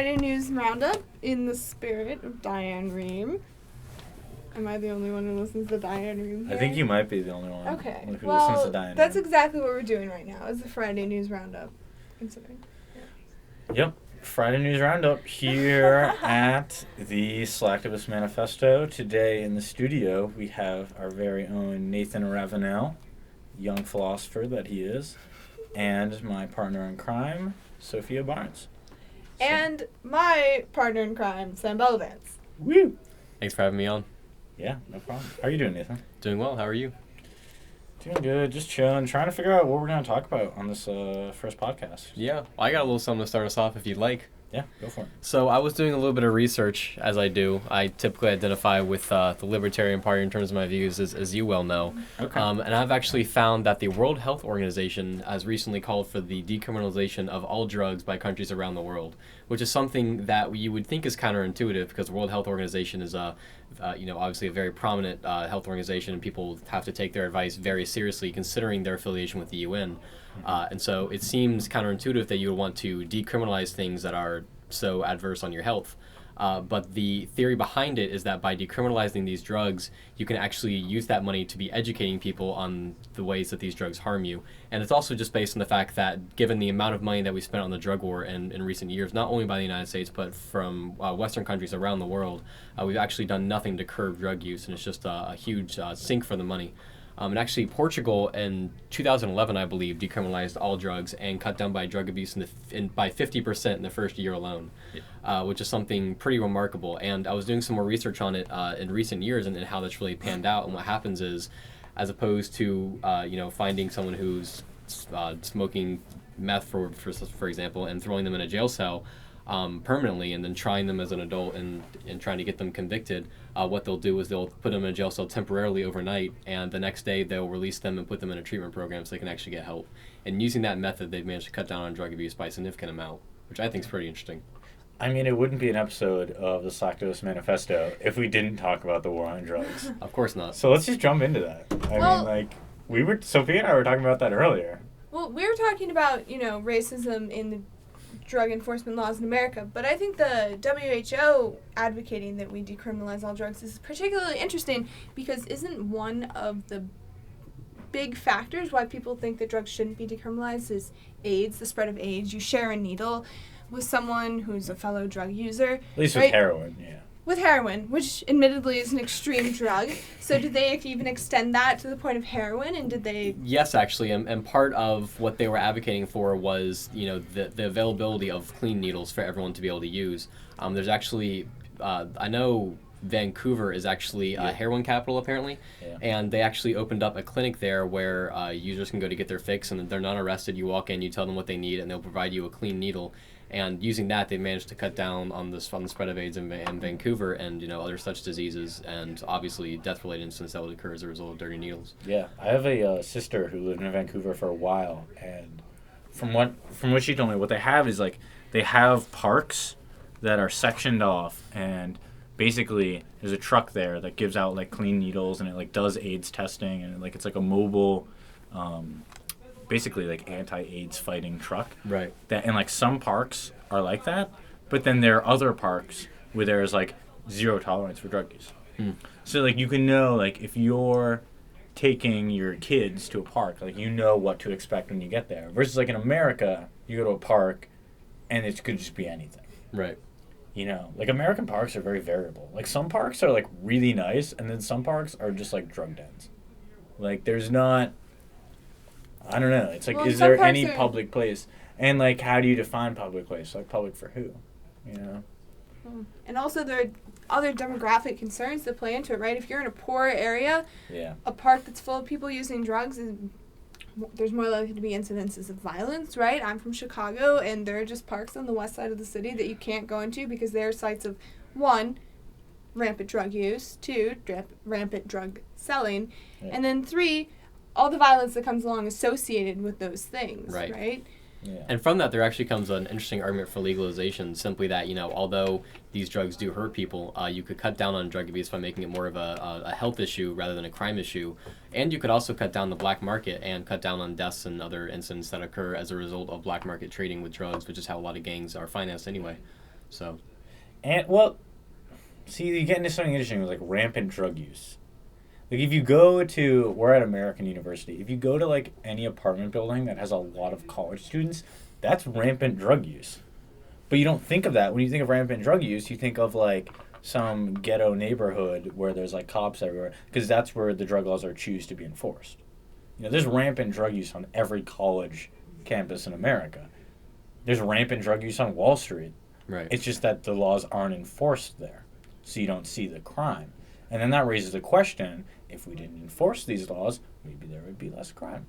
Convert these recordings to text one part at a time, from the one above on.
Friday News Roundup in the spirit of Diane Rehm. Am I the only one who listens to Diane Rehm here? I think you might be the only one Okay. who listens to Diane That's Rehm. exactly what we're doing right now, is the Friday News Roundup. Considering. Yep. Friday News Roundup here at the Slacktivist Manifesto. Today in the studio we have our very own Nathan Ravenel, young philosopher that he is, and my partner in crime, Sophia Barnes. And my partner in crime, Sam Bellavance. Woo! Thanks for having me on. Yeah, no problem. How are you doing, Nathan? Doing well. How are you? Doing good. Just chilling. Trying to figure out what we're going to talk about on this first podcast. Yeah, I got a little something to start us off if you'd like. Yeah, go for it. So I was doing a little bit of research, as I do. I typically identify with the Libertarian Party in terms of my views, as you well know. Okay. And I've actually found that the World Health Organization has recently called for the decriminalization of all drugs by countries around the world, which is something that you would think is counterintuitive because the World Health Organization is obviously a very prominent health organization, and people have to take their advice very seriously considering their affiliation with the UN. And so it seems counterintuitive that you would want to decriminalize things that are so adverse on your health. But the theory behind it is that by decriminalizing these drugs, you can actually use that money to be educating people on the ways that these drugs harm you. And it's also just based on the fact that given the amount of money that we spent on the drug war in recent years, not only by the United States, but from Western countries around the world, we've actually done nothing to curb drug use, and it's just a huge sink for the money. And actually, Portugal in 2011, I believe, decriminalized all drugs and cut down by drug abuse by 50% in the first year alone, which is something pretty remarkable. And I was doing some more research on it in recent years and how that's really panned out. And what happens is, as opposed to finding someone who's smoking meth, for example, and throwing them in a jail cell permanently and then trying them as an adult and trying to get them convicted, what they'll do is they'll put them in a jail cell temporarily overnight, and the next day they'll release them and put them in a treatment program so they can actually get help. And using that method, they've managed to cut down on drug abuse by a significant amount, which I think is pretty interesting. I mean, it wouldn't be an episode of the Slacktivist Manifesto if we didn't talk about the war on drugs. Of course not. So let's just jump into that. Sophia and I were talking about that earlier. Well, we were talking about, racism in the drug enforcement laws in America, but I think the WHO advocating that we decriminalize all drugs is particularly interesting because isn't one of the big factors why people think that drugs shouldn't be decriminalized is AIDS, the spread of AIDS. You share a needle with someone who's a fellow drug user. At least right? with heroin, yeah. With heroin, which admittedly is an extreme drug. So did they even extend that to the point of heroin, and did they... Yes, actually, and part of what they were advocating for was, the availability of clean needles for everyone to be able to use. There's actually, I know Vancouver is actually a heroin capital, apparently, and they actually opened up a clinic there where users can go to get their fix, and they're not arrested. You walk in, you tell them what they need, and they'll provide you a clean needle. And using that, they managed to cut down on the spread of AIDS in Vancouver and other such diseases, and obviously death-related incidents that would occur as a result of dirty needles. Yeah, I have a sister who lived in Vancouver for a while, and from what she told me, what they have is they have parks that are sectioned off, and basically there's a truck there that gives out clean needles, and it does AIDS testing, and it's a mobile. Basically anti-AIDS fighting truck. Right. That and some parks are like that, but then there are other parks where there's zero tolerance for drug use. So you can know if you're taking your kids to a park, you know what to expect when you get there. Versus in America, you go to a park and it could just be anything. Right. American parks are very variable. Some parks are really nice, and then some parks are just drug dens. There's not. I don't know. It's is there any public place? And how do you define public place? Public for who? And also there are other demographic concerns that play into it, right? If you're in a poor area, a park that's full of people using drugs, there's more likely to be incidences of violence, right? I'm from Chicago, and there are just parks on the west side of the city that you can't go into because they're sites of, 1, rampant drug use, 2, rampant drug selling, and then 3, all the violence that comes along associated with those things, right? Yeah. And from that, there actually comes an interesting argument for legalization, simply that, although these drugs do hurt people, you could cut down on drug abuse by making it more of a health issue rather than a crime issue. And you could also cut down the black market and cut down on deaths and other incidents that occur as a result of black market trading with drugs, which is how a lot of gangs are financed anyway. So, And, well, see, you get into something interesting with, like, rampant drug use. Like, if you go to, we're at American University, if you go to, like, any apartment building that has a lot of college students, that's rampant drug use. But you don't think of that. When you think of rampant drug use, you think of, like, some ghetto neighborhood where there's, like, cops everywhere, because that's where the drug laws are choose to be enforced. You know, there's rampant drug use on every college campus in America. There's rampant drug use on Wall Street. right. It's just that the laws aren't enforced there, so you don't see the crime. And then that raises the question, if we didn't enforce these laws, maybe there would be less crime.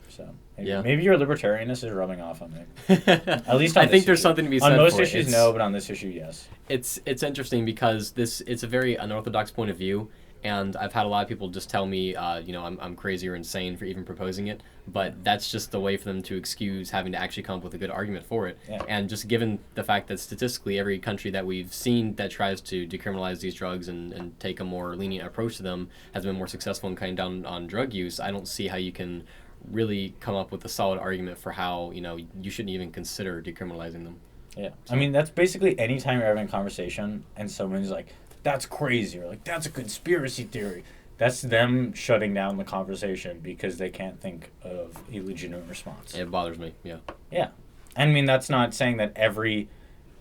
So maybe your libertarianness is rubbing off on me. At least on I think this there's issue. something to be said on most for issues, it. no, but on this issue, yes. It's interesting because it's a very unorthodox point of view, and I've had a lot of people just tell me, I'm crazy or insane for even proposing it, but that's just the way for them to excuse having to actually come up with a good argument for it. Yeah. And just given the fact that statistically every country that we've seen that tries to decriminalize these drugs and take a more lenient approach to them has been more successful in cutting down on drug use, I don't see how you can really come up with a solid argument for how, you shouldn't even consider decriminalizing them. Yeah. I mean, that's basically any time you're having a conversation and someone's like, that's crazy, or like, that's a conspiracy theory. That's them shutting down the conversation because they can't think of a legitimate response. It bothers me, yeah. Yeah. I mean, that's not saying that every,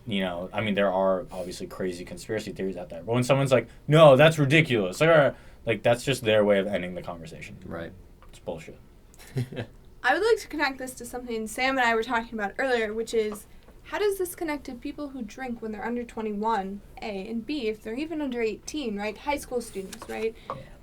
there are obviously crazy conspiracy theories out there. But when someone's like, no, that's ridiculous, like that's just their way of ending the conversation. Right. It's bullshit. I would like to connect this to something Sam and I were talking about earlier, which is, how does this connect to people who drink when they're under 21, A, and B, if they're even under 18, right? High school students, right?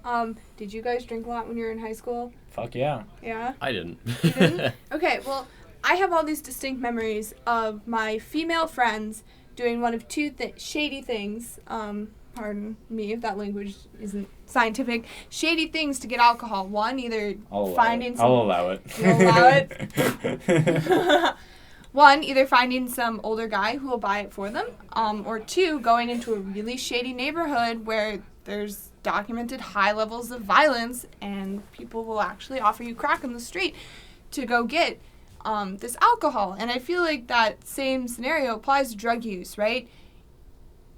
Yeah. Did you guys drink a lot when you were in high school? Fuck yeah. Yeah? I didn't. You didn't? Okay, well, I have all these distinct memories of my female friends doing one of two shady things, pardon me if that language isn't scientific, shady things to get alcohol. One, either finding some... I'll allow it. You'll allow it? One, either finding some older guy who will buy it for them, or two, going into a really shady neighborhood where there's documented high levels of violence and people will actually offer you crack on the street to go get this alcohol. And I feel like that same scenario applies to drug use, right?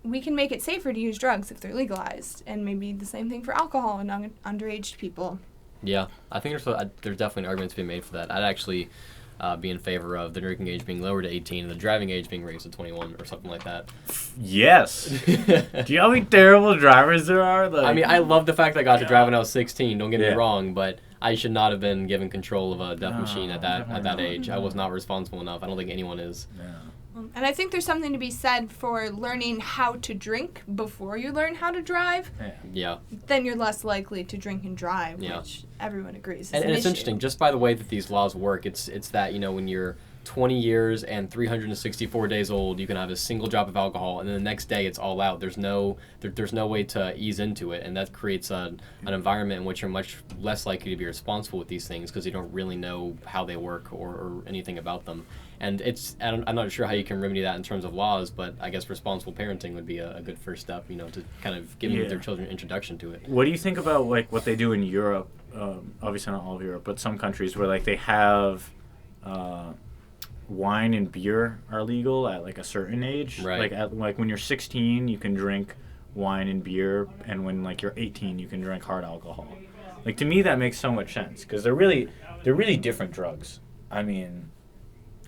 We can make it safer to use drugs if they're legalized, and maybe the same thing for alcohol and underage people. Yeah, I think there's definitely an argument to be made for that. I'd actually be in favor of the drinking age being lowered to 18 and the driving age being raised to 21 or something like that. Yes. Do you know how many terrible drivers there are? I mean, I love the fact that I got to drive when I was 16, don't get me wrong, but I should not have been given control of a death machine at that age. I was not responsible enough. I don't think anyone is. Yeah. And I think there's something to be said for learning how to drink before you learn how to drive. Yeah. Then you're less likely to drink and drive, Yeah. which everyone agrees is And an it's issue. interesting, just by the way that these laws work, it's that, when you're 20 years and 364 days old, you can have a single drop of alcohol, and then the next day it's all out. There's no way to ease into it, and that creates an environment in which you're much less likely to be responsible with these things because you don't really know how they work or anything about them. And I'm not sure how you can remedy that in terms of laws, but I guess responsible parenting would be a good first step, to kind of giving their children an introduction to it. What do you think about like what they do in Europe? Obviously not all of Europe, but some countries where like they have wine and beer are legal at like a certain age. Right. Like when you're 16, you can drink wine and beer, and when like you're 18, you can drink hard alcohol. Like to me, that makes so much sense because they're really different drugs. I mean.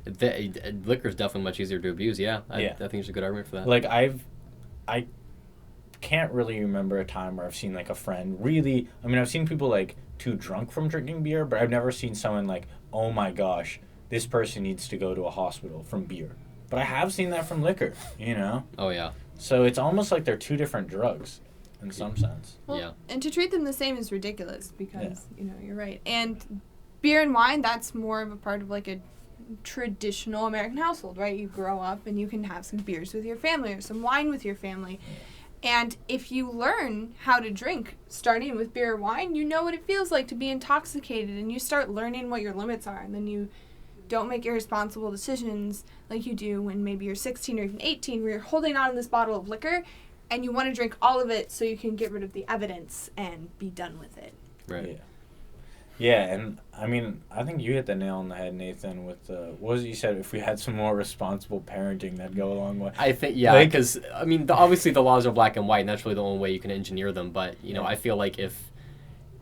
Liquor is definitely much easier to abuse. I think there's a good argument for that. Like I can't really remember a time where I've seen like a friend really. I mean, I've seen people like too drunk from drinking beer, but I've never seen someone like, oh my gosh, this person needs to go to a hospital from beer. But I have seen that from liquor. Oh yeah. So it's almost like they're two different drugs, in some sense. Well, and to treat them the same is ridiculous because you're right. And beer and wine, that's more of a part of like a traditional American household, right? You grow up and you can have some beers with your family or some wine with your family. And if you learn how to drink, starting with beer or wine, you know what it feels like to be intoxicated, and you start learning what your limits are, and then you don't make irresponsible decisions like you do when maybe you're 16 or even 18, where you're holding on to this bottle of liquor and you want to drink all of it so you can get rid of the evidence and be done with it. Right. Yeah. Yeah, and I mean, I think you hit the nail on the head, Nathan, with what was it you said? If we had some more responsible parenting, that'd go a long way. I think, yeah, because, I mean, obviously the laws are black and white, and that's really the only way you can engineer them, but, you know, I feel like if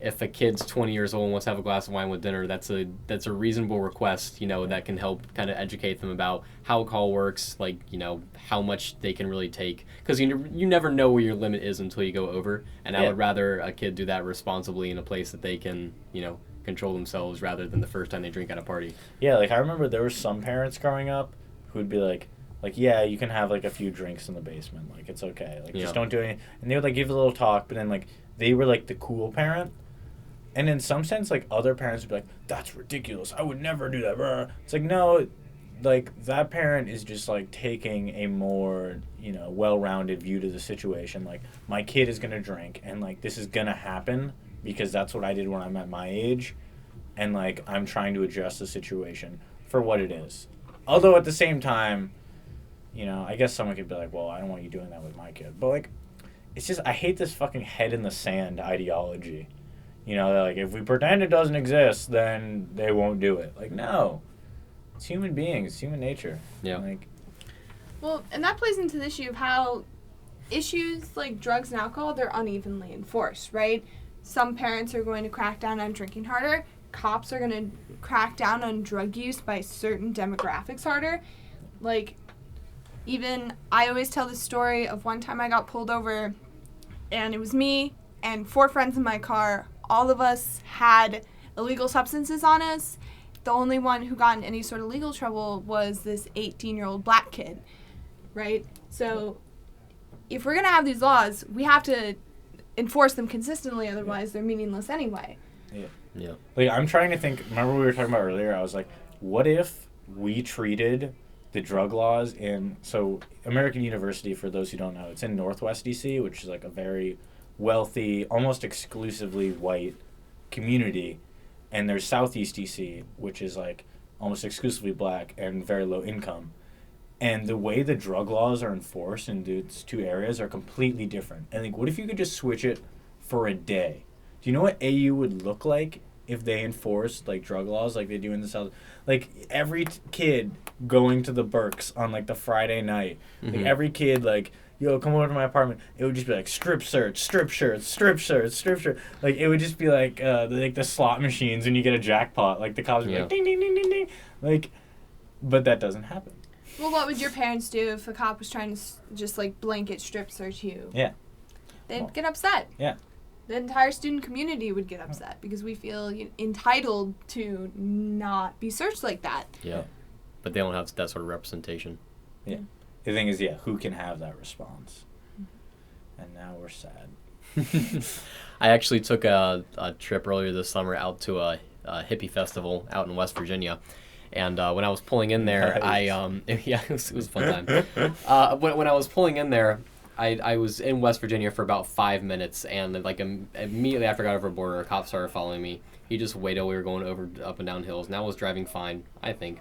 a kid's 20 years old and wants to have a glass of wine with dinner, that's a reasonable request, you know, that can help kind of educate them about how alcohol works, like, you know, how much they can really take. Because you never know where your limit is until you go over. And I would rather a kid do that responsibly in a place that they can, you know, control themselves rather than the first time they drink at a party. Yeah, like I remember there were some parents growing up who'd be like, yeah, you can have like a few drinks in the basement. Like, it's okay. Like, just don't do anything. And they would like give a little talk, but then like they were like the cool parent. And in some sense, like, other parents would be like, that's ridiculous. I would never do that. It's like, no, like, that parent is just, like, taking a more, you know, well-rounded view to the situation. Like, my kid is going to drink, and, like, this is going to happen because that's what I did when I'm at my age. And, like, I'm trying to adjust the situation for what it is. Although, at the same time, you know, I guess someone could be like, well, I don't want you doing that with my kid. But, like, it's just, I hate this fucking head-in-the-sand ideology. You know, like, if we pretend it doesn't exist, then they won't do it. Like, no. It's human beings. It's human nature. Yeah. Like, well, and that plays into the issue of how issues like drugs and alcohol, they're unevenly enforced, right? Some parents are going to crack down on drinking harder. Cops are going to crack down on drug use by certain demographics harder. Like, even, I always tell the story of one time I got pulled over, and it was me and 4 friends in my car. All of us had illegal substances on us. The only one who got in any sort of legal trouble was this 18-year-old black kid, right? So if we're going to have these laws, we have to enforce them consistently, otherwise they're meaningless anyway. Yeah. Like, I'm trying to think, remember we were talking about earlier, I was like, what if we treated the drug laws so American University, for those who don't know, it's in Northwest DC, which is like a very wealthy, almost exclusively white community, and there's Southeast DC, which is like almost exclusively black and very low income. And the way the drug laws are enforced in these two areas are completely different. And like, what if you could just switch it for a day? Do you know what AU would look like if they enforced like drug laws like they do in the South? Like, every kid going to the Berks on like the Friday night, like every kid like, yo, come over to my apartment. It would just be like strip search, strip shirts, strip shirts, strip shirt. Like, it would just be like the slot machines when you get a jackpot. Like, the cops would be like ding ding ding ding ding. Like, but that doesn't happen. Well, what would your parents do if a cop was trying to just like blanket strip search you? Yeah. They'd get upset. Yeah. The entire student community would get upset because we feel entitled to not be searched like that. Yeah. But they don't have that sort of representation. Yeah. The thing is, who can have that response? And now we're sad. I actually took a trip earlier this summer out to a hippie festival out in West Virginia. And when I was pulling in there, Nice. it was a fun time. When I was pulling in there, I was in West Virginia for about 5 minutes, and like immediately after I got over the border, a cop started following me. He just waited while we were going over up and down hills, and I was driving fine, I think.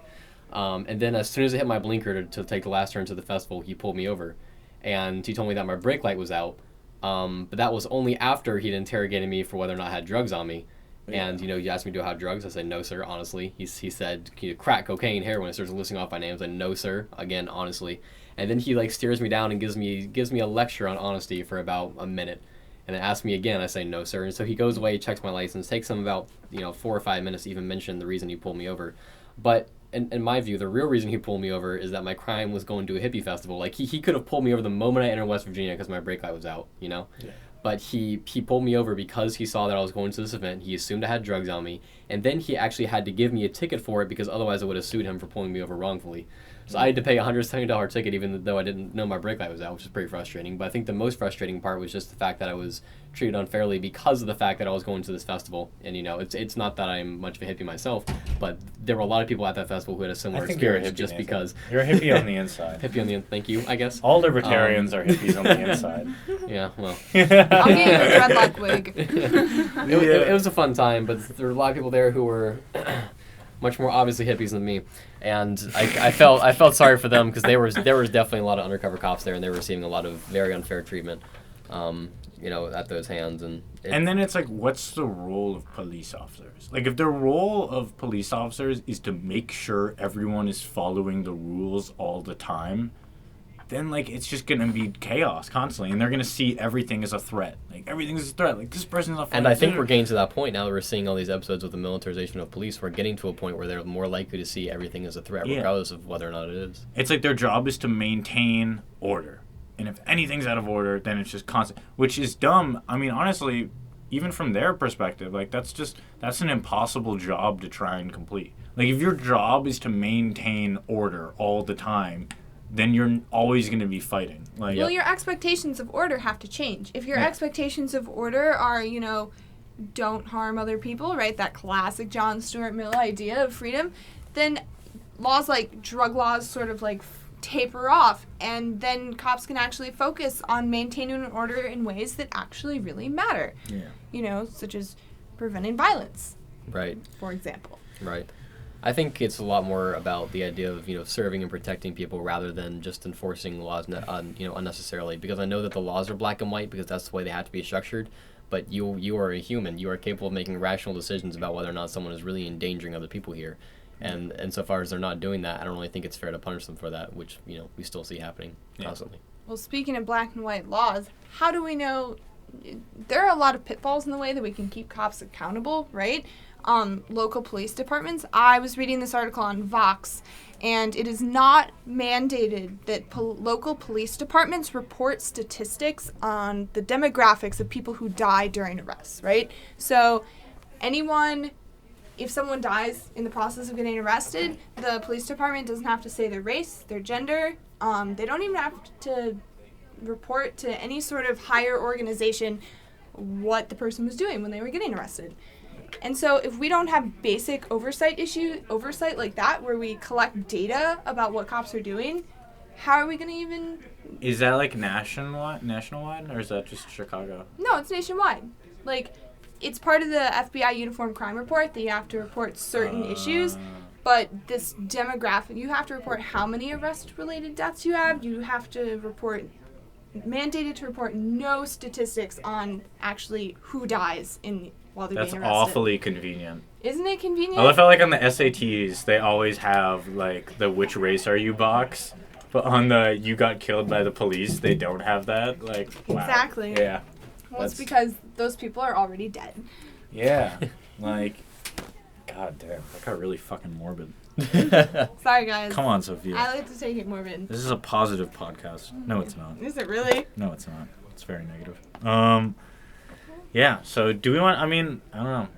And then as soon as I hit my blinker to take the last turn to the festival, he pulled me over, and he told me that my brake light was out. But that was only after he'd interrogated me for whether or not I had drugs on me. And, you asked me, do I have drugs? I said, no, sir, honestly. He said, crack, cocaine, heroin. I started listing off my names. I said, no, sir. Again, honestly. And then he, steers me down and gives me a lecture on honesty for about a minute. And then asks me again. I say, no, sir. And so he goes away, checks my license, takes him about, 4 or 5 minutes to even mention the reason he pulled me over. But in my view, the real reason he pulled me over is that my crime was going to a hippie festival. Like, he could have pulled me over the moment I entered West Virginia because my brake light was out, Yeah. But he pulled me over because he saw that I was going to this event. He assumed I had drugs on me. And then he actually had to give me a ticket for it because otherwise I would have sued him for pulling me over wrongfully. So I had to pay a $170 ticket even though I didn't know my brake light was out, which is pretty frustrating. But I think the most frustrating part was just the fact that I was treated unfairly because of the fact that I was going to this festival. And, it's not that I'm much of a hippie myself, but there were a lot of people at that festival who had a similar experience just Nathan. because... You're a hippie on the inside. Hippie on the inside, thank you, I guess. All libertarians are hippies on the inside. Yeah, well... I'll get you a dreadlock wig. It was a fun time, but there were a lot of people there who were... much more obviously hippies than me, and I felt sorry for them because there was definitely a lot of undercover cops there, and they were receiving a lot of very unfair treatment. at those hands. And then it's like, what's the role of police officers? Like, if the role of police officers is to make sure everyone is following the rules all the time, then, like, it's just going to be chaos constantly. And they're going to see everything as a threat. Like, everything is a threat. Like, this person's a threat. And I think we're getting to that point now that we're seeing all these episodes with the militarization of police. We're getting to a point where they're more likely to see everything as a threat, regardless of whether or not it is. It's like their job is to maintain order. And if anything's out of order, then it's just constant. Which is dumb. I mean, honestly, even from their perspective, like, that's an impossible job to try and complete. Like, if your job is to maintain order all the time, then you're always going to be fighting. Like, well, your expectations of order have to change. If your expectations of order are, don't harm other people, right? That classic John Stuart Mill idea of freedom, then laws like drug laws sort of like taper off, and then cops can actually focus on maintaining order in ways that actually really matter. Yeah. Such as preventing violence. Right. For example. Right. I think it's a lot more about the idea of serving and protecting people rather than just enforcing laws unnecessarily, because I know that the laws are black and white because that's the way they have to be structured, but you are a human. You are capable of making rational decisions about whether or not someone is really endangering other people here, and so far as they're not doing that, I don't really think it's fair to punish them for that, which we still see happening constantly. Well, speaking of black and white laws, how do we know? There are a lot of pitfalls in the way that we can keep cops accountable, right? Local police departments. I was reading this article on Vox, and it is not mandated that local police departments report statistics on the demographics of people who die during arrests, right? So if someone dies in the process of getting arrested, the police department doesn't have to say their race, their gender. They don't even have to report to any sort of higher organization what the person was doing when they were getting arrested. And so if we don't have basic oversight like that, where we collect data about what cops are doing, how are we going to even... Is that like nationwide, or is that just Chicago? No, it's nationwide. Like, it's part of the FBI Uniform Crime Report that you have to report certain issues, but this demographic, you have to report how many arrest-related deaths you have. You have to mandated to report no statistics on actually who dies while they're being arrested. That's awfully convenient. Isn't it convenient? I love how, like, on the SATs, they always have, like, the which race are you box, but on the you got killed by the police, they don't have that. Like, wow. Exactly. Yeah. Well, it's because those people are already dead. Yeah. Like, god damn, that got really fucking morbid. Sorry, guys. Come on, Sophia. I like to take it morbid. This is a positive podcast. No, it's not. Is it really? No, it's not. It's very negative. Yeah, so do we want... I mean, I don't know.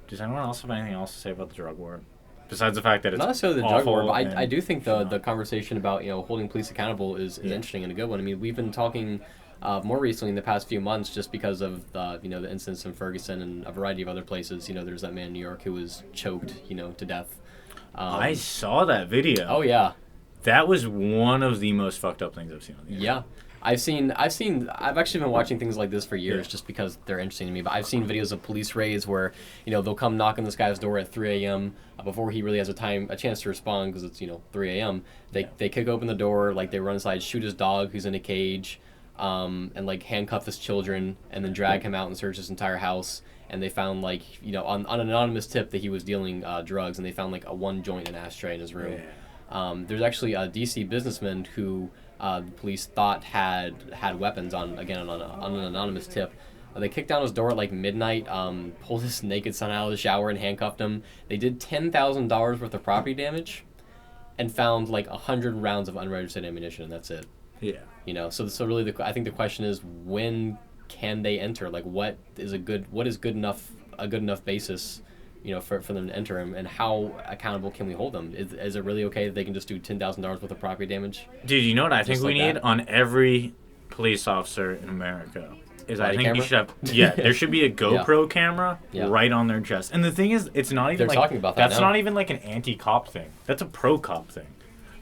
Does anyone else have anything else to say about the drug war? Besides the fact that it's not necessarily the drug war, but and, I do think the conversation about holding police accountable is interesting and a good one. I mean, we've been talking more recently in the past few months just because of the incidents in Ferguson and a variety of other places. There's that man in New York who was choked to death. I saw that video. Oh yeah, that was one of the most fucked up things I've seen on the internet. Yeah. I've actually been watching things like this for years just because they're interesting to me, but I've seen videos of police raids where, they'll come knock on this guy's door at 3 a.m. Before he really has a chance to respond because it's, 3 a.m. They kick open the door, like they run inside, shoot his dog who's in a cage, and like handcuff his children and then drag him out and search his entire house. And they found on an anonymous tip that he was dealing drugs, and they found like a 1 joint and ashtray in his room. Yeah. There's actually a DC businessman who the police thought had weapons on an anonymous tip. They kicked down his door at like midnight, pulled his naked son out of the shower and handcuffed him. They did $10,000 worth of property damage and found like 100 rounds of unregistered ammunition, and that's it. Yeah. So really I think the question is, when can they enter? Like, what is a good enough basis, for them to enter him, and how accountable can we hold them? Is it really okay that they can just do $10,000 worth of property damage? Dude, you know what I think we need on every police officer in America is I think you should have there should be a GoPro camera right on their chest. And the thing is, it's not even they're talking about that that's now. Not even like an anti-cop thing. That's a pro-cop thing.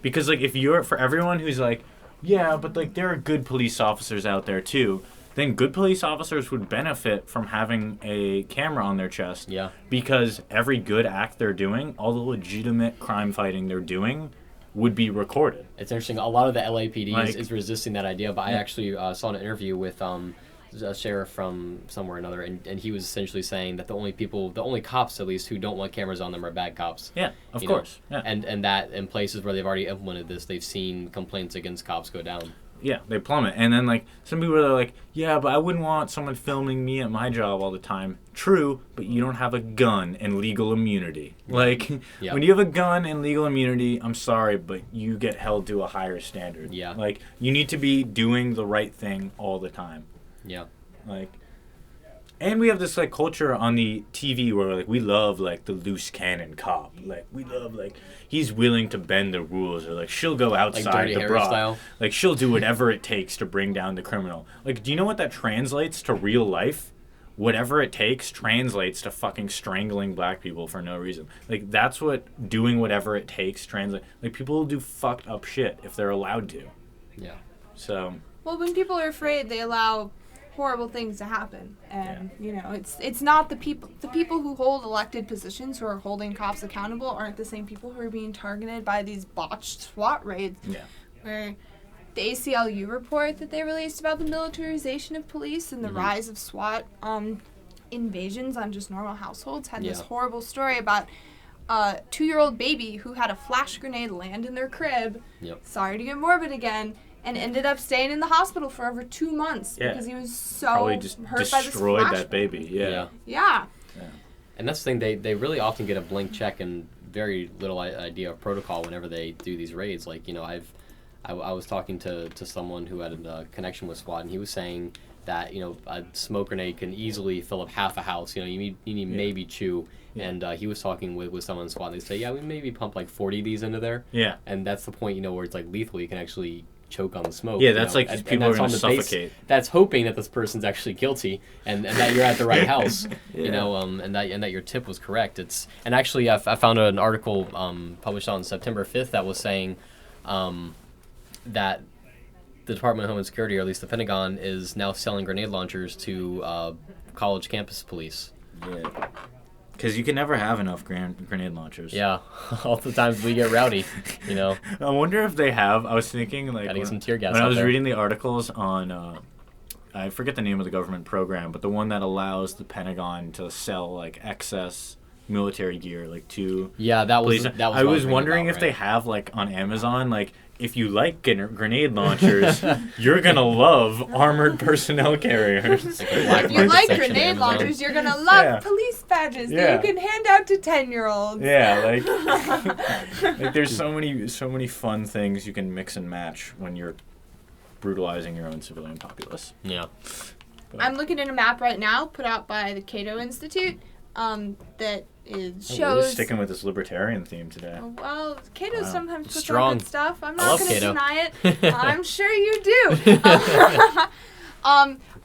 Because like if you're for everyone who's like, yeah, but like there are good police officers out there too. Then good police officers would benefit from having a camera on their chest. Yeah. Because every good act they're doing, all the legitimate crime fighting they're doing, would be recorded. It's interesting. A lot of the LAPD is resisting that idea, but I actually saw an interview with a sheriff from somewhere or another, and he was essentially saying that the only cops at least who don't want cameras on them are bad cops. Yeah, of course. Yeah. And that in places where they've already implemented this, they've seen complaints against cops go down. Yeah, they plummet. And then, like, some people are like, yeah, but I wouldn't want someone filming me at my job all the time. True, but you don't have a gun and legal immunity. Like, when you have a gun and legal immunity, I'm sorry, but you get held to a higher standard. Yeah. Like, you need to be doing the right thing all the time. Yeah. Like, and we have this, like, culture on the TV where, like, we love, like, the loose cannon cop. Like, we love, like, he's willing to bend the rules, or, like, she'll go outside like the Dirty bra. Harry style. Like, she'll do whatever it takes to bring down the criminal. Like, do you know what that translates to real life? Whatever it takes translates to fucking strangling black people for no reason. Like, that's what doing whatever it takes translates. Like, people will do fucked up shit if they're allowed to. Yeah. So. Well, when people are afraid, they allow horrible things to happen, and you know, it's not the people who hold elected positions who are holding cops accountable aren't the same people who are being targeted by these botched SWAT raids. Yeah. Where the ACLU report that they released about the militarization of police and the rise of SWAT invasions on just normal households had this horrible story about a 2-year-old baby who had a flash grenade land in their crib. Sorry to get morbid again. And ended up staying in the hospital for over 2 months because he was so probably just hurt by this destroyed that baby. Yeah. And that's the thing, they really often get a blank check and very little idea of protocol whenever they do these raids. Like, you know, I was talking to someone who had a connection with SWAT, and he was saying that, you know, a smoke grenade can easily fill up half a house. You know, you need maybe 2. And he was talking with someone in SWAT, and they say, we maybe pump like 40 of these into there. Yeah. And that's the point, you know, where it's like lethal. You can actually choke on the smoke. Yeah, that's like people are going to suffocate. That's hoping that this person's actually guilty and that you're at the right house. You know, and that your tip was correct. And actually I found an article published on September 5th that was saying that the Department of Homeland Security, or at least the Pentagon, is now selling grenade launchers to college campus police. Yeah. Because you can never have enough grenade launchers. Yeah, all the times we get rowdy, you know. I wonder if they have. I was thinking, like, gotta get some tear gas when I was there. reading the articles on, I forget the name of the government program, but the one that allows the Pentagon to sell, like, excess military gear, like, to that was I was wondering if they have, like, on Amazon, like, if you like grenade launchers, you're going to love armored personnel carriers. If you like grenade launchers, you're going to love police badges that you can hand out to 10-year-olds. Yeah, like there's so many fun things you can mix and match when you're brutalizing your own civilian populace. Yeah. But I'm looking at a map right now put out by the Cato Institute that shows... We're just sticking with this libertarian theme today. Well, Cato sometimes puts on good stuff. I'm not going to deny it. I'm sure you do.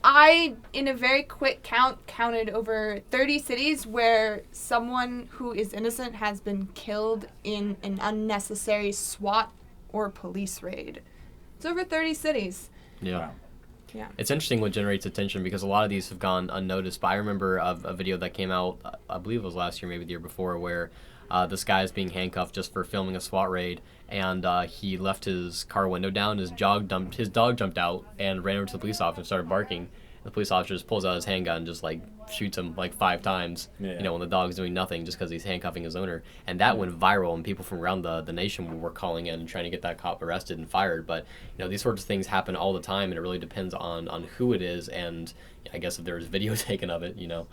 I, in a very quick count, counted over 30 cities where someone who is innocent has been killed in an unnecessary SWAT or police raid. It's over 30 cities. Yeah. Wow. Yeah. It's interesting what generates attention because a lot of these have gone unnoticed. But I remember a video that came out, I believe it was last year, maybe the year before, where this guy is being handcuffed just for filming a SWAT raid, and he left his car window down. His dog jumped out and ran over to the police officer and started barking. The police officer just pulls out his handgun and just like shoots him like 5 times. Yeah. You know, when the dog's doing nothing just because he's handcuffing his owner, and that went viral. And people from around the nation were calling in and trying to get that cop arrested and fired. But you know, these sorts of things happen all the time, and it really depends on who it is, and I guess if there's video taken of it, you know,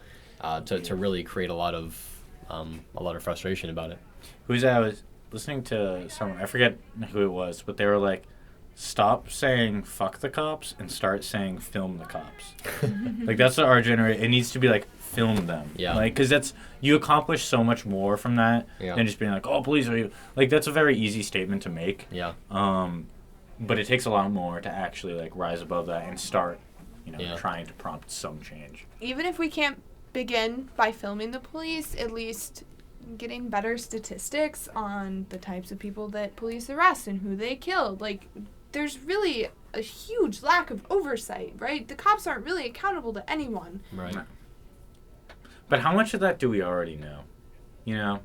to really create a lot of frustration about it. I was listening to someone, I forget who it was, but they were like, stop saying fuck the cops and start saying film the cops. Like, that's our generation. It needs to be like, film them. Yeah. Like, because that's, you accomplish so much more from that than just being like, oh, police are you. Like, that's a very easy statement to make. Yeah. But it takes a lot more to actually, like, rise above that and start, you know, trying to prompt some change. Even if we can't begin by filming the police, at least getting better statistics on the types of people that police arrest and who they killed. Like, there's really a huge lack of oversight, right? The cops aren't really accountable to anyone. Right. But how much of that do we already know? You know?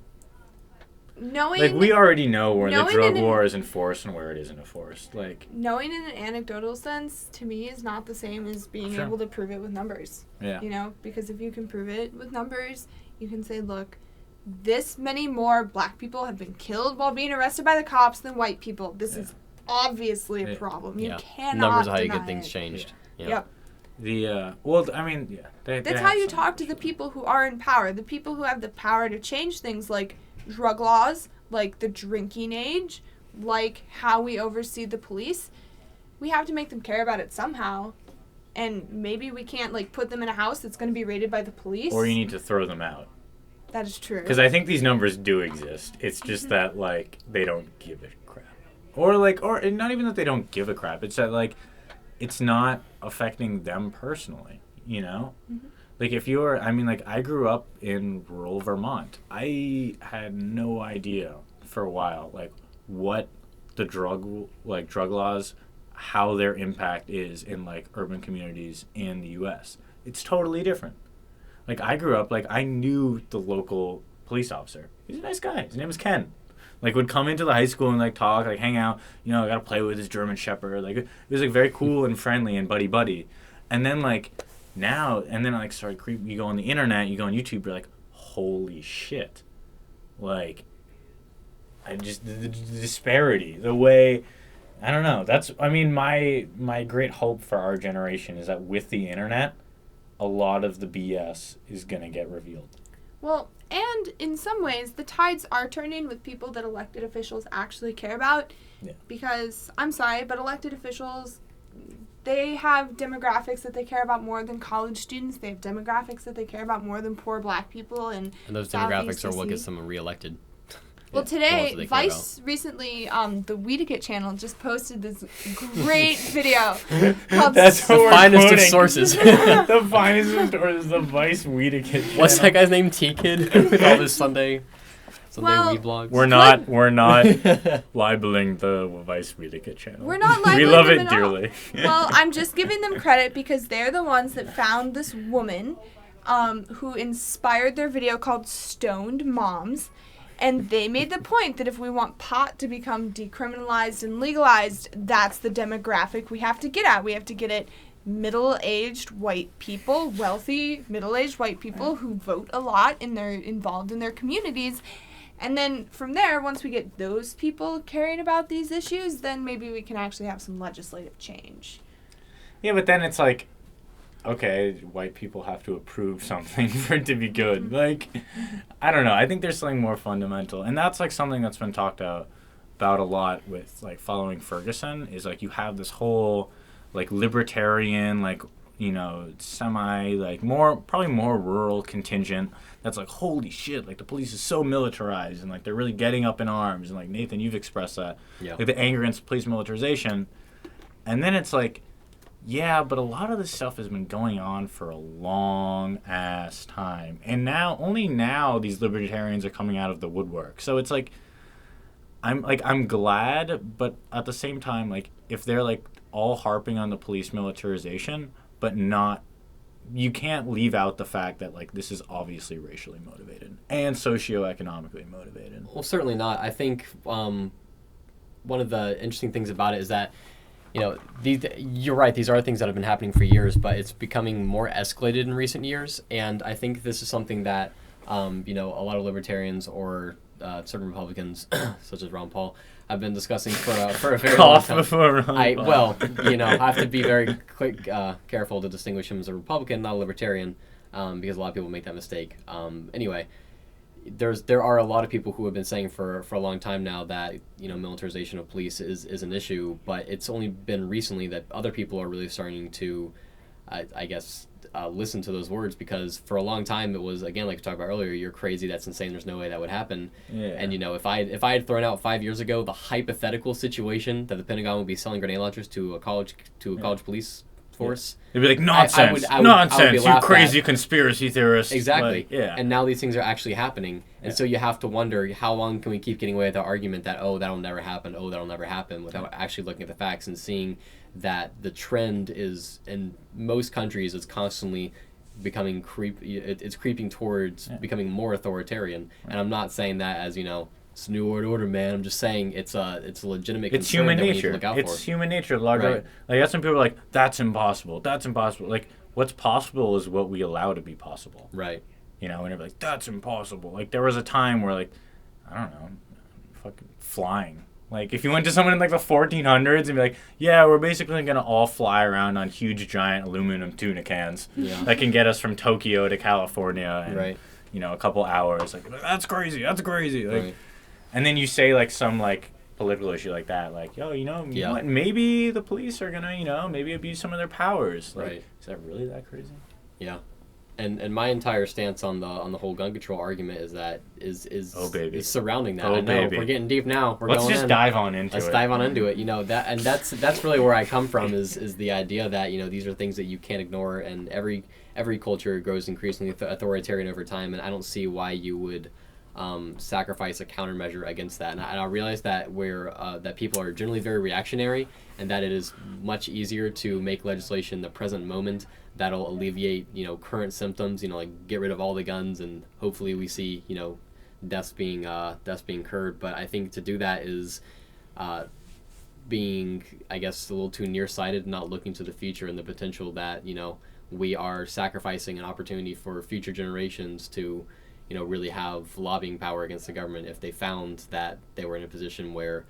knowing we already know where the drug in war is enforced and where it isn't enforced. Knowing in an anecdotal sense, to me, is not the same as being able to prove it with numbers. Yeah. Because if you can prove it with numbers, you can say, look, this many more black people have been killed while being arrested by the cops than white people. This is obviously a problem. You cannot numbers are how you deny get things it. changed. Yep. That's how you talk to the people who are in power, the people who have the power to change things like drug laws, like the drinking age, like how we oversee the police. We have to make them care about it somehow. And maybe we can't put them in a house that's going to be raided by the police. Or you need to throw them out. That is true. Because I think these numbers do exist. It's just that they don't give a crap. Or not even that they don't give a crap. It's that it's not affecting them personally, Mm-hmm. If you're, I grew up in rural Vermont. I had no idea for a while, what the drug laws, how their impact is in, urban communities in the U.S. It's totally different. I grew up, I knew the local police officer. He's a nice guy. His name was Ken. Would come into the high school and, talk, hang out. I got to play with his German Shepherd. It was, very cool and friendly and buddy-buddy. And then, now, and then, started creeping. You go on the internet, you go on YouTube, you're holy shit. The disparity, the way, I don't know. That's, my great hope for our generation is that with the internet, a lot of the BS is going to get revealed. Well, and in some ways, the tides are turning with people that elected officials actually care about. Yeah. Because, I'm sorry, but elected officials, they have demographics that they care about more than college students. They have demographics that they care about more than poor black people. And those demographics are what gets someone reelected. Well, today, Vice recently, the Weedakit channel just posted this great video called That's the finest of sources. The finest of sources, the Vice Weedakit channel. What's that guy's name? T-Kid? With all this Sunday weed blogs. We're not libeling the Vice Weedakit channel. We're not libeling We love them it at dearly. All. Well, I'm just giving them credit because they're the ones that found this woman who inspired their video called Stoned Moms. And they made the point that if we want pot to become decriminalized and legalized, that's the demographic we have to get at. We have to get at middle-aged white people, wealthy middle-aged white people who vote a lot and they're involved in their communities. And then from there, once we get those people caring about these issues, then maybe we can actually have some legislative change. Yeah, but then it's okay, white people have to approve something for it to be good. I don't know. I think there's something more fundamental. And that's, something that's been talked about a lot with, following Ferguson, is, you have this whole, libertarian, semi, probably more rural contingent that's holy shit, the police is so militarized and, they're really getting up in arms. And, Nathan, you've expressed that. Yeah. The anger against police militarization. And then it's yeah, but a lot of this stuff has been going on for a long ass time. And only now these libertarians are coming out of the woodwork. So it's I'm glad, but at the same time, if they're all harping on the police militarization, but not, you can't leave out the fact that this is obviously racially motivated and socioeconomically motivated. Well, certainly not. I think one of the interesting things about it is that, you're right, these are things that have been happening for years, but it's becoming more escalated in recent years. And I think this is something that, a lot of libertarians or certain Republicans, such as Ron Paul, have been discussing for a very long time. I have to be very careful to distinguish him as a Republican, not a libertarian, because a lot of people make that mistake. Anyway, there are a lot of people who have been saying for a long time now that militarization of police is an issue, but it's only been recently that other people are really starting to, listen to those words, because for a long time it was, again, like we talked about earlier, you're crazy, that's insane, there's no way that would happen. Yeah. And if I had thrown out 5 years ago the hypothetical situation that the Pentagon would be selling grenade launchers to a college police force, they'd be nonsense, nonsense, you crazy conspiracy theorists. Exactly. Yeah. And now these things are actually happening, and so you have to wonder, how long can we keep getting away with the argument that that'll never happen, without actually looking at the facts and seeing that the trend is, in most countries, it's constantly becoming it's creeping towards becoming more authoritarian. Right. And I'm not saying that as it's New World Order, man. I'm just saying it's a legitimate It's concern human that we need to nature. look out It's for. human nature. Right. Like that's when people are like, that's impossible. That's impossible. Like what's possible is what we allow to be possible. Right. You know, and they're like, that's impossible. Like there was a time where like, I don't know, fucking flying. Like if you went to someone in like the 1400s and be like, yeah, we're basically gonna all fly around on huge giant aluminum tuna cans that can get us from Tokyo to California in, you know, a couple hours. Like that's crazy. That's crazy. Like, and then you say like some like political issue like that, like, yo, you know what? Maybe the police are gonna, you know, maybe abuse some of their powers. Like, is that really that crazy? Yeah. And my entire stance on the whole gun control argument is that is surrounding that. I know we're getting deep now. Let's just dive on into it. Let's dive on into it. You know that, and that's really where I come from is the idea that, you know, these are things that you can't ignore, and every culture grows increasingly authoritarian over time, and I don't see why you would sacrifice a countermeasure against that. And I realize that that people are generally very reactionary, and that it is much easier to make legislation in the present moment that'll alleviate, you know, current symptoms, you know, like get rid of all the guns, and hopefully we see, you know, deaths being curbed. But I think to do that is being, I guess, a little too nearsighted, not looking to the future and the potential that, you know, we are sacrificing an opportunity for future generations to, you know, really have lobbying power against the government if they found that they were in a position where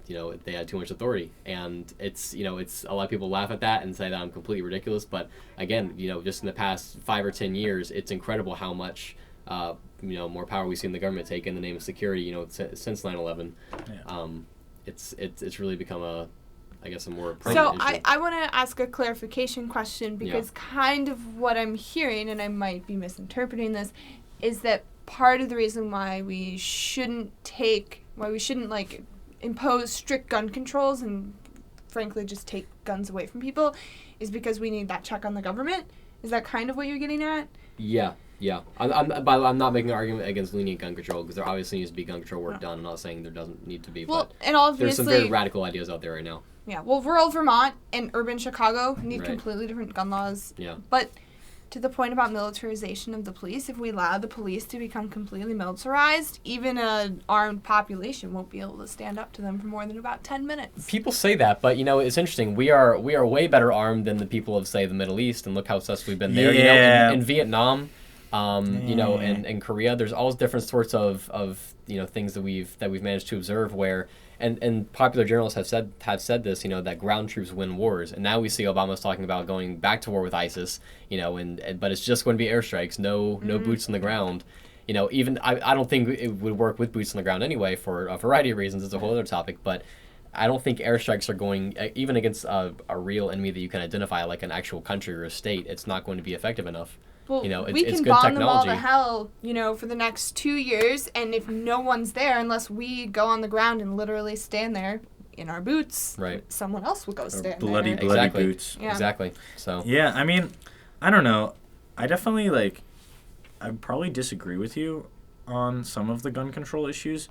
you know, they had too much authority. And it's, you know, it's a lot of people laugh at that and say that I'm completely ridiculous, but again, you know, just in the past 5 or 10 years, it's incredible how much you know, more power we've seen the government take in the name of security, you know, since 9/11. It's really become a more prominent issue. I want to ask a clarification question, because kind of what I'm hearing, and I might be misinterpreting this, is that part of the reason why we shouldn't like impose strict gun controls and frankly just take guns away from people is because we need that check on the government. Is that kind of what you're getting at? Yeah. I'm not making an argument against lenient gun control, because there obviously needs to be gun control work done. I'm not saying there doesn't need to be, but and obviously, there's some very radical ideas out there right now. Yeah, well, rural Vermont and urban Chicago need completely different gun laws. Yeah. But to the point about militarization of the police, if we allow the police to become completely militarized, even an armed population won't be able to stand up to them for more than about 10 minutes. People say that, but, you know, it's interesting. We are way better armed than the people of, say, the Middle East, and look how successful we've been there. Yeah. You know, in Vietnam, you know, and Korea, there's all different sorts of you know, things that we've managed to observe where. And popular journalists have said this, you know, that ground troops win wars. And now we see Obama's talking about going back to war with ISIS, you know, but it's just going to be airstrikes, no boots on the ground. You know, even I don't think it would work with boots on the ground anyway for a variety of reasons. It's a whole other topic. But I don't think airstrikes are going, even against a real enemy that you can identify, like an actual country or a state, it's not going to be effective enough. Well, you know, we it's can good bomb technology. them all to hell, you know, for the next 2 years, and if no one's there, unless we go on the ground and literally stand there in our boots, someone else will go stand bloody, there. Bloody boots. Yeah. Exactly. So. Yeah, I mean, I don't know. I definitely, I probably disagree with you on some of the gun control issues,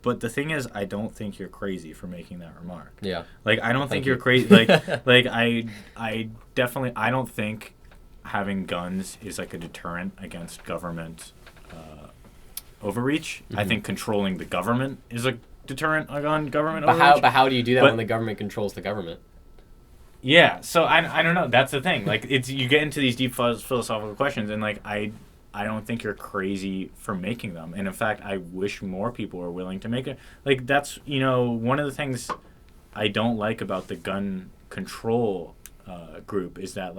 but the thing is, I don't think you're crazy for making that remark. Yeah. I don't think you're crazy. I definitely, I don't think having guns is a deterrent against government overreach. I think controlling the government is a deterrent on government overreach. But how do you do that when the government controls the government? Yeah, so I don't know. That's the thing. You get into these deep philosophical questions, and I don't think you're crazy for making them. And in fact, I wish more people were willing to make it. That's, you know, one of the things I don't like about the gun control group is that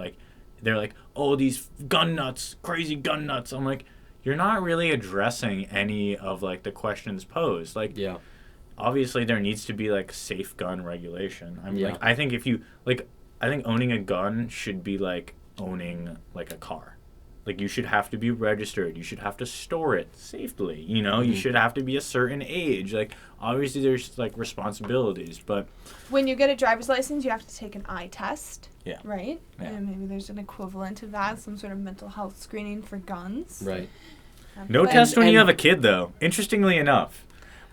they're like, oh, these gun nuts, crazy gun nuts. I'm like, you're not really addressing any of the questions posed. Obviously there needs to be safe gun regulation. I think if you I think owning a gun should be owning a car. You should have to be registered. You should have to store it safely. You know, you should have to be a certain age. Obviously there's responsibilities, but when you get a driver's license, you have to take an eye test. Yeah. Right? Yeah. And maybe there's an equivalent of that, some sort of mental health screening for guns. Right. No test when you have a kid, though. Interestingly enough.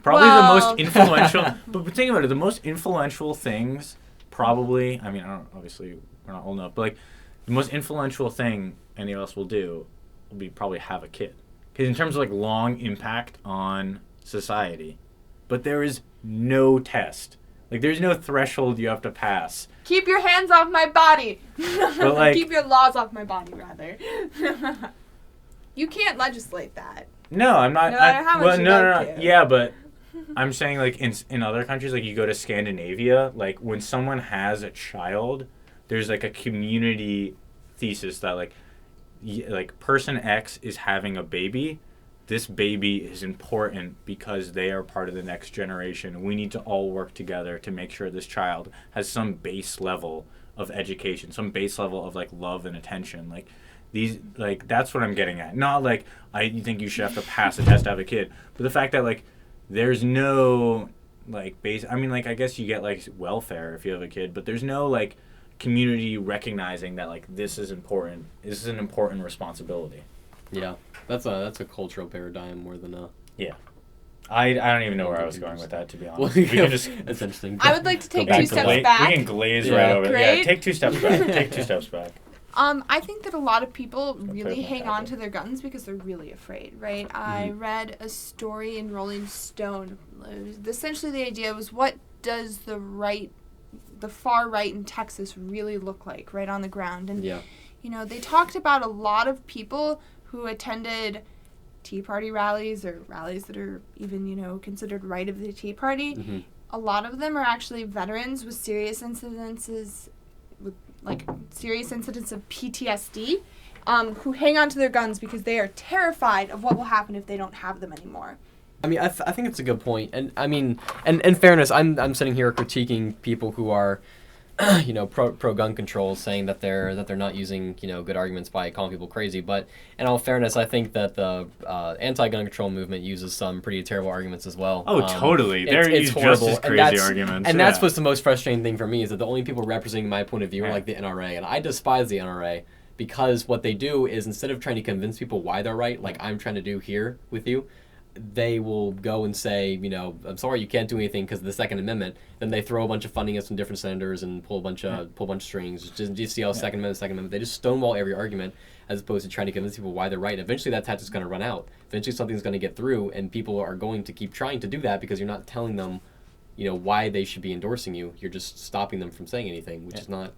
Probably the most influential... But think about it. The most influential things probably... I mean, obviously, we're not old enough. But, the most influential thing any of us will do will be probably have a kid. Because in terms of, long impact on society, but there is no test. Like, there's no threshold you have to pass. Keep your hands off my body. But, like, keep your laws off my body, rather. You can't legislate that. No, I'm not. No matter how much no. Yeah, but I'm saying, like, in other countries, like, you go to Scandinavia, like, when someone has a child, there's, like, a community thesis that, like, person X is having a baby. This baby is important because they are part of the next generation. We need to all work together to make sure this child has some base level of education, some base level of, like, love and attention. Like, that's what I'm getting at. Not, like, I think you should have to pass a test to have a kid, but the fact that, like, there's no, like, base. I mean, like, I guess you get, like, welfare if you have a kid, but there's no, like, community recognizing that, like, this is important. This is an important responsibility. Yeah, that's a cultural paradigm more than a. Yeah, I don't even know where I was going with that, to be honest. Well, we can just. That's interesting. I would like to take 2 steps back. We can glaze right over. Great. Yeah, take 2 steps back. Take 2 steps back. I think that a lot of people really hang on to their guns because they're really afraid, right? Mm-hmm. I read a story in Rolling Stone. Essentially, the idea was, what does the far right in Texas really look like, right on the ground? And, they talked about a lot of people who attended Tea Party rallies or rallies that are even, considered right of the Tea Party. Mm-hmm. A lot of them are actually veterans with serious incidences of PTSD, who hang on to their guns because they are terrified of what will happen if they don't have them anymore. I mean, I think it's a good point, and I mean, and in fairness, I'm sitting here critiquing people who are, pro gun control, saying that they're not using good arguments by calling people crazy. But in all fairness, I think that the anti-gun control movement uses some pretty terrible arguments as well. Oh, totally. They're just as crazy arguments. And that's what's the most frustrating thing for me, is that the only people representing my point of view are like the NRA, and I despise the NRA because what they do is, instead of trying to convince people why they're right, like I'm trying to do here with you, they will go and say, I'm sorry, you can't do anything because of the Second Amendment. Then they throw a bunch of funding at some different senators and pull a bunch of strings. Just see how Second Amendment. They just stonewall every argument as opposed to trying to convince people why they're right. Eventually, that tactic's going to run out. Eventually, something's going to get through, and people are going to keep trying to do that because you're not telling them, why they should be endorsing you. You're just stopping them from saying anything, which is not.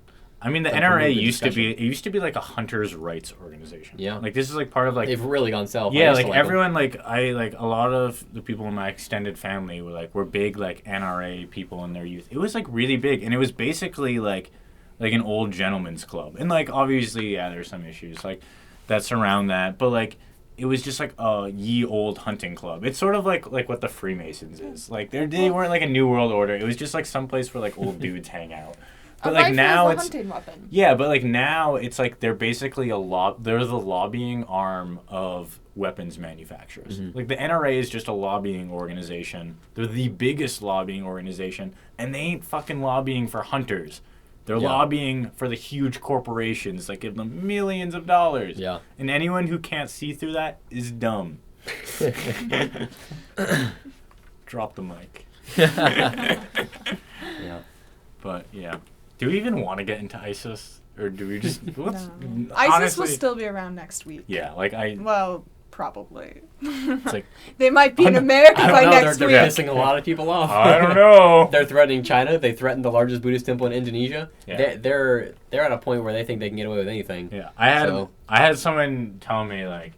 I mean, the NRA used to be like a hunters' rights organization. Yeah. Like, this is like part of like. They've really gone south. Yeah, like everyone, a lot of the people in my extended family were big like NRA people in their youth. It was like really big, and it was basically like an old gentleman's club. And like obviously, there's some issues like that surround that, but like it was just like a ye old hunting club. It's sort of like what the Freemasons is. Like they weren't like a New World Order. It was just like some place where like old dudes hang out. But like now it's hunting weapon. Yeah, but like now it's like they're basically they're the lobbying arm of weapons manufacturers. Mm-hmm. Like the NRA is just a lobbying organization. They're the biggest lobbying organization, and they ain't fucking lobbying for hunters. They're lobbying for the huge corporations that give them millions of dollars. Yeah. And anyone who can't see through that is dumb. Drop the mic. Yeah. But yeah. Do we even want to get into ISIS? Or do we just... No. ISIS will still be around next week. Yeah, Well, probably. It's like... They might be in America by next week. They're pissing a lot of people off. I don't know. They're threatening China. They threatened the largest Buddhist temple in Indonesia. Yeah. They're at a point where they think they can get away with anything. Yeah. I had someone tell me, like,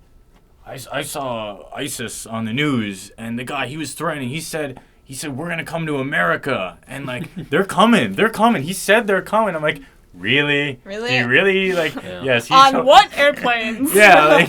I saw ISIS on the news, and the guy, he was threatening. He said, we're going to come to America. And, like, they're coming. He said they're coming. I'm like, really? Really? Do you really? Like, yes. On what airplanes? Yeah, like,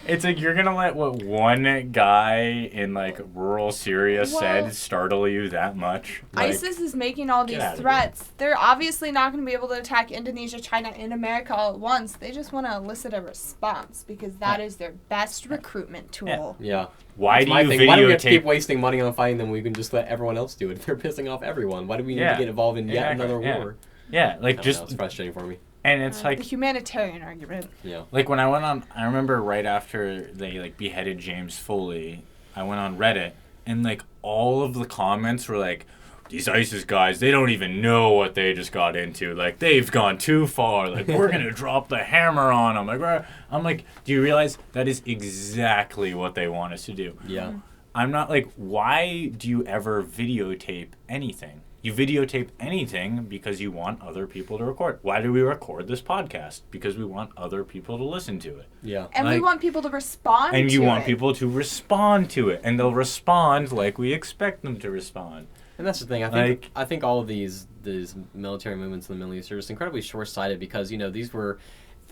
it's like you're going to let what one guy in, like, rural Syria said startle you that much? Like, ISIS is making all these threats. They're obviously not going to be able to attack Indonesia, China, and America all at once. They just want to elicit a response because that is their best recruitment tool. Yeah. Why do we have to keep wasting money on fighting them when we can just let everyone else do it? They're pissing off everyone. Why do we need to get involved in yet another war? Yeah, like it's frustrating for me. And it's like the humanitarian argument. Yeah. Like when I went on, I remember right after they like beheaded James Foley, I went on Reddit and like all of the comments were like, these ISIS guys, they don't even know what they just got into. Like they've gone too far. Like we're gonna drop the hammer on them. Like I'm like, do you realize that is exactly what they want us to do? Yeah. I'm not like, why do you ever videotape anything? You videotape anything because you want other people to record. Why do we record this podcast? Because we want other people to listen to it. Yeah. And we want people to respond to it. And you want people to respond to it. And they'll respond like we expect them to respond. And that's the thing. I think all of these military movements in the Middle East are just incredibly short-sighted because, these were...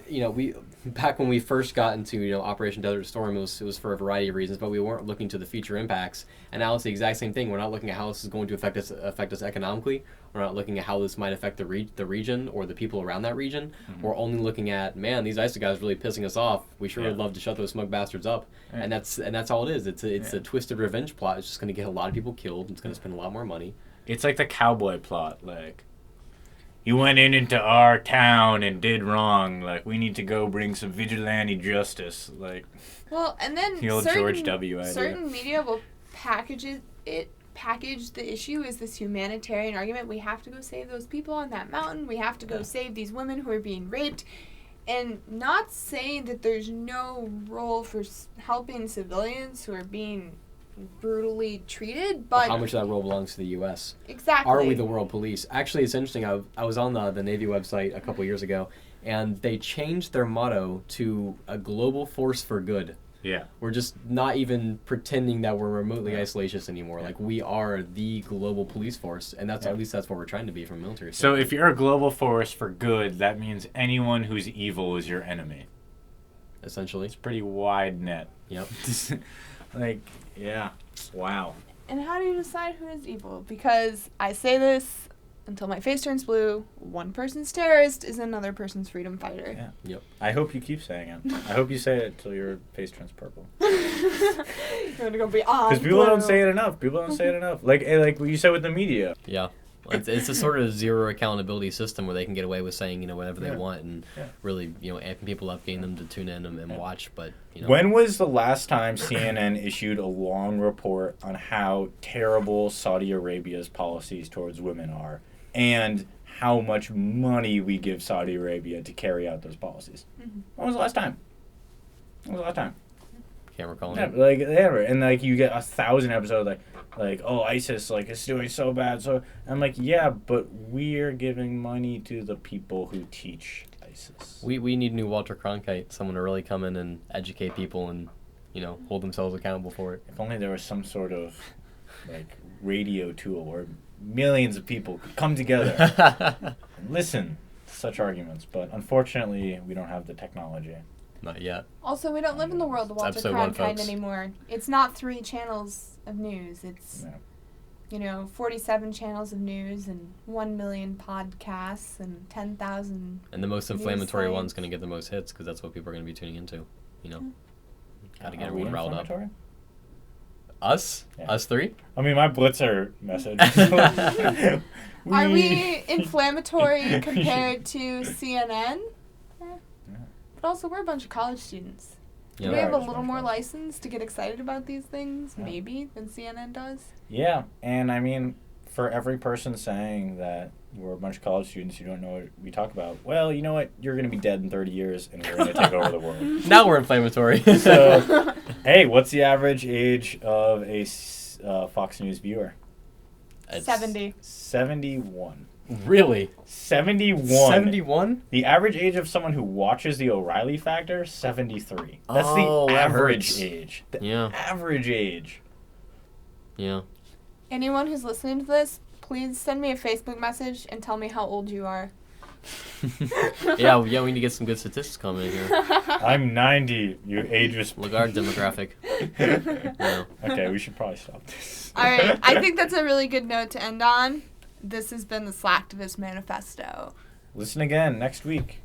we back when we first got into Operation Desert Storm, it was for a variety of reasons, but we weren't looking to the future impacts. And now it's the exact same thing. We're not looking at how this is going to affect us economically. We're not looking at how this might affect the region or the people around that region. Mm-hmm. We're only looking at, man, these ISIS guys are really pissing us off. We sure would love to shut those smug bastards up. Yeah. And that's all it is. It's a twisted revenge plot. It's just going to get a lot of people killed. It's going to spend a lot more money. It's like the cowboy plot, like. You went into our town and did wrong. Like, we need to go bring some vigilante justice. Like, well, and then the old George W. idea. Certain media will package the issue as this humanitarian argument. We have to go save those people on that mountain. We have to go save these women who are being raped. And not saying that there's no role for helping civilians who are being brutally treated, but how much of that role belongs to the U.S.? Exactly. Are we the world police? Actually, it's interesting. I was on the Navy website a couple years ago, and they changed their motto to a global force for good. Yeah. We're just not even pretending that we're remotely isolationist anymore. Like, we are the global police force, and that's at least that's what we're trying to be from a military standpoint. So if you're a global force for good, that means anyone who's evil is your enemy. Essentially. It's a pretty wide net. Yep. Like, yeah. Wow. And how do you decide who is evil? Because I say this until my face turns blue. One person's terrorist is another person's freedom fighter. Yeah. Yep. I hope you keep saying it. I hope you say it till your face turns purple. You're gonna go beyond. Because people don't say it enough. Like what you said with the media. Yeah. It's a sort of zero accountability system where they can get away with saying, whatever they want and really, amping people up, getting them to tune in and watch. But, When was the last time CNN issued a long report on how terrible Saudi Arabia's policies towards women are and how much money we give Saudi Arabia to carry out those policies? Mm-hmm. When was the last time? Can't recall. Yeah, like, ever. And, like, you get 1,000 episodes, like, oh, ISIS, like, is doing so bad. So I'm like, yeah, but we're giving money to the people who teach ISIS. We need new Walter Cronkite, someone to really come in and educate people and, hold themselves accountable for it. If only there was some sort of, like, radio tool where millions of people could come together and listen to such arguments. But unfortunately, we don't have the technology. Not yet. Also, we don't live in the world of Walter Cronkite anymore. It's not 3 channels of news. It's, 47 channels of news and 1 million podcasts and 10,000. And the most inflammatory one's going to get the most hits because that's what people are going to be tuning into. Got to get everyone riled up. Us? Yeah. Us 3? I mean, my Blitzer message. Are we inflammatory compared to CNN? But also, we're a bunch of college students. Do we have a little more license to get excited about these things, maybe, than CNN does? Yeah, and I mean, for every person saying that we're a bunch of college students who don't know what we talk about, well, you know what? You're going to be dead in 30 years, and we're going to take over the world. Now we're inflammatory. So, hey, what's the average age of a Fox News viewer? 70. 71. Really? 71. 71? The average age of someone who watches the O'Reilly Factor, 73. That's the average age. The average age. Yeah. Anyone who's listening to this, please send me a Facebook message and tell me how old you are. Yeah, we need to get some good statistics coming in here. I'm 90. You ageist. Look at our demographic. Yeah. Okay, we should probably stop this. All right, I think that's a really good note to end on. This has been the Slacktivist Manifesto. Listen again next week.